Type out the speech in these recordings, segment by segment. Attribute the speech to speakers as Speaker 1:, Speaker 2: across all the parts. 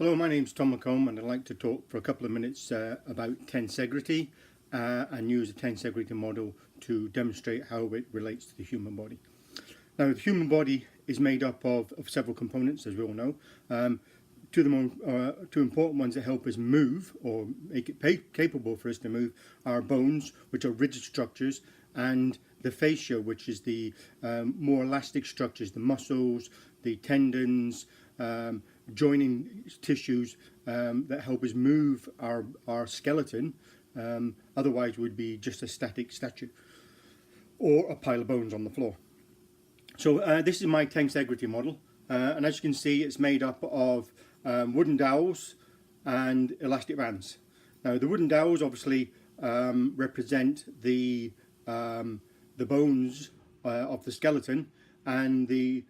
Speaker 1: Hello, my name's Tom McComb and I'd like to talk for a couple of minutes about tensegrity and use a tensegrity model to demonstrate how it relates to the human body. Now, the human body is made up of several components, as we all know. Two important ones that help us move or make it capable for us to move are bones, which are rigid structures, and the fascia, which is the more elastic structures, the muscles, the tendons, joining tissues that help us move our skeleton. Otherwise would be just a static statue or a pile of bones on the floor. So this is my tensegrity model, and as you can see, it's made up of wooden dowels and elastic bands. Now, the wooden dowels obviously represent the bones of the skeleton, and the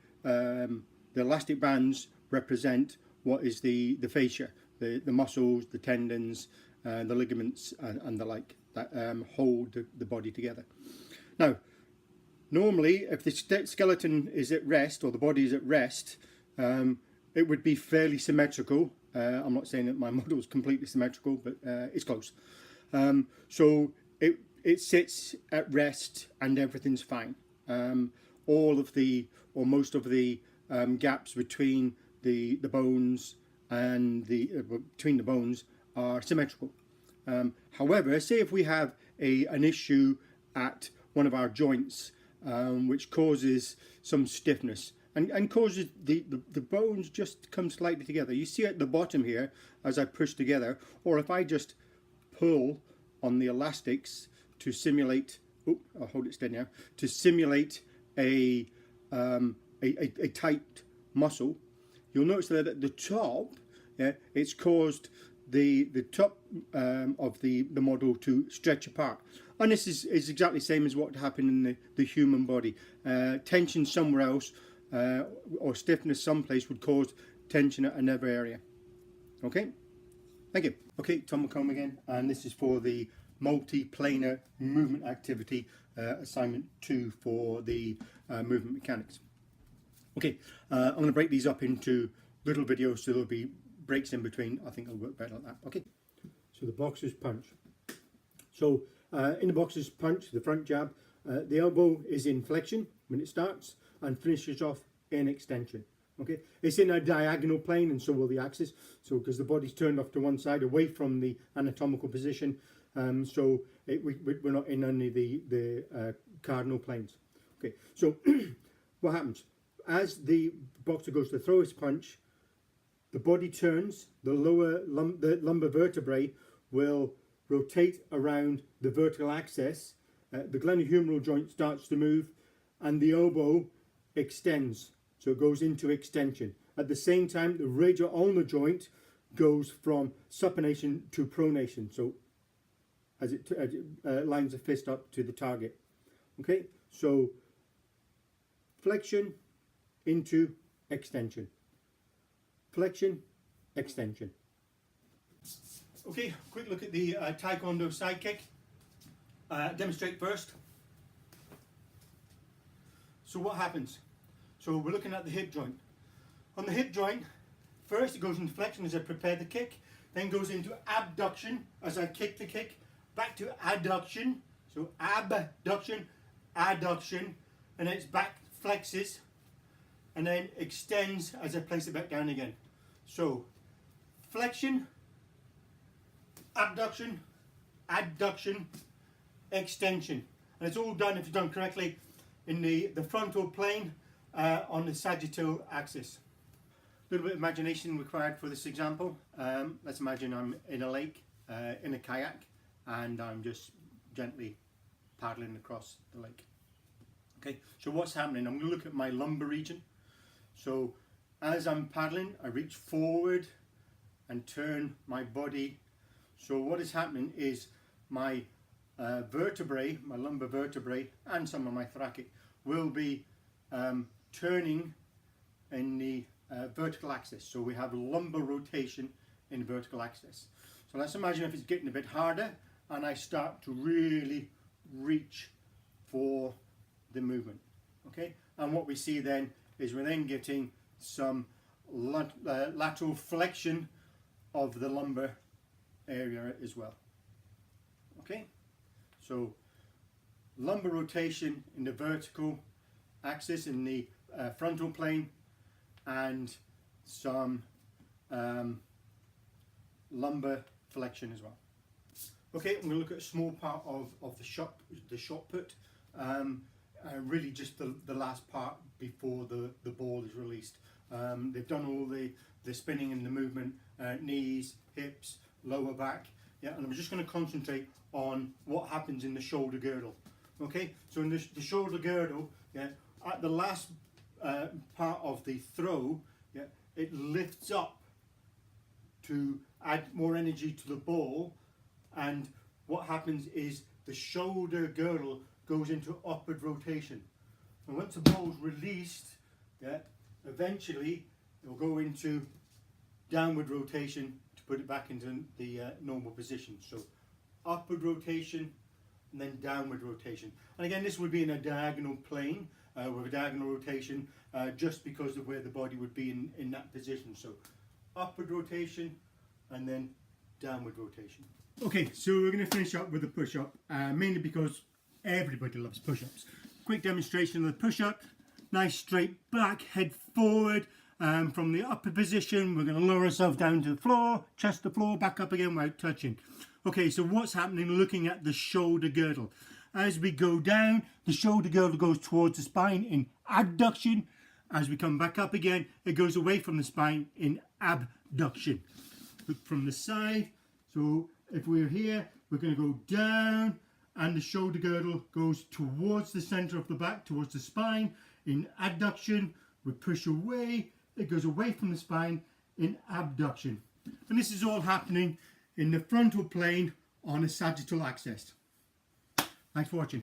Speaker 1: elastic bands represent what is the fascia, the muscles, the tendons, the ligaments, and the like that hold the body together. Now, normally, if the skeleton is at rest or the body is at rest, it would be fairly symmetrical. I'm not saying that my model is completely symmetrical, but it's close. So it sits at rest and everything's fine. All of the, or most of the gaps between the bones and between the bones are symmetrical. However, say if we have an issue at one of our joints which causes some stiffness and causes the bones just come slightly together. You see at the bottom here as I push together, or if I just pull on the elastics to simulate, I'll hold it steady now, to simulate a tight muscle, you'll notice that at the top, it's caused the top of the model to stretch apart. And this is exactly the same as what happened in the human body. Tension somewhere else or stiffness someplace would cause tension at another area. Okay, thank you. Okay, Tom McComb again, and this is for the multi-planar movement activity assignment 2 for the movement mechanics. Okay, I'm going to break these up into little videos so there'll be breaks in between. I think it'll work better like that. Okay, so the boxer's punch. So in the boxer's punch, the front jab, the elbow is in flexion when it starts and finishes off in extension. Okay, it's in a diagonal plane, and so will the axis. So because the body's turned off to one side, away from the anatomical position, so we're not in only the cardinal planes. Okay, so what happens as the boxer goes to throw his punch? The body turns, the lumbar vertebrae will rotate around the vertical axis, the glenohumeral joint starts to move, and the elbow extends, so it goes into extension. At the same time, the radial ulnar joint goes from supination to pronation, so as it lines the fist up to the target. Okay, so flexion into extension. Flexion, extension. Okay, quick look at the Taekwondo side kick. Demonstrate first. So what happens? So we're looking at the hip joint. On the hip joint, first it goes into flexion as I prepare the kick, then goes into abduction as I kick the kick, back to adduction, so abduction, adduction, and then it's back flexes, and then extends as I place it back down again. So flexion, abduction, adduction, extension, and it's all done, if it's done correctly, in the frontal plane on the sagittal axis. A little bit of imagination required for this example. Let's imagine I'm in a lake in a kayak and I'm just gently paddling across the lake. Okay, so what's happening? I'm going to look at my lumbar region. So as I'm paddling, I reach forward and turn my body. So what is happening is my vertebrae, my lumbar vertebrae, and some of my thoracic will be turning in the vertical axis. So we have lumbar rotation in the vertical axis. So let's imagine if it's getting a bit harder and I start to really reach for the movement. Okay, and what we see then is we're then getting some lateral flexion of the lumbar area as well. Okay, so lumbar rotation in the vertical axis in the frontal plane, and some lumbar flexion as well. Okay, I'm going to look at a small part of the shot put, really just the last part before the ball is released. They've done all the spinning and the movement, knees, hips, lower back, yeah, and I'm just going to concentrate on what happens in the shoulder girdle. Okay, so in the shoulder girdle, yeah, at the last part of the throw, yeah, it lifts up to add more energy to the ball, and what happens is the shoulder girdle goes into upward rotation, and once the ball is released, yeah, eventually it will go into downward rotation to put it back into the normal position. So upward rotation and then downward rotation, and again this would be in a diagonal plane with a diagonal rotation, just because of where the body would be in that position. So upward rotation and then downward rotation. Okay, so we're going to finish up with a push-up, mainly because everybody loves push-ups. Quick demonstration of the push-up. Nice straight back, head forward. From the upper position, we're going to lower ourselves down to the floor, chest to floor, back up again without touching. Okay, so what's happening looking at the shoulder girdle? As we go down, the shoulder girdle goes towards the spine in abduction. As we come back up again, it goes away from the spine in abduction. Look from the side. So if we're here, we're going to go down, and the shoulder girdle goes towards the center of the back, towards the spine in adduction. We push away, it goes away from the spine in abduction. And this is all happening in the frontal plane on a sagittal axis. Thanks for watching.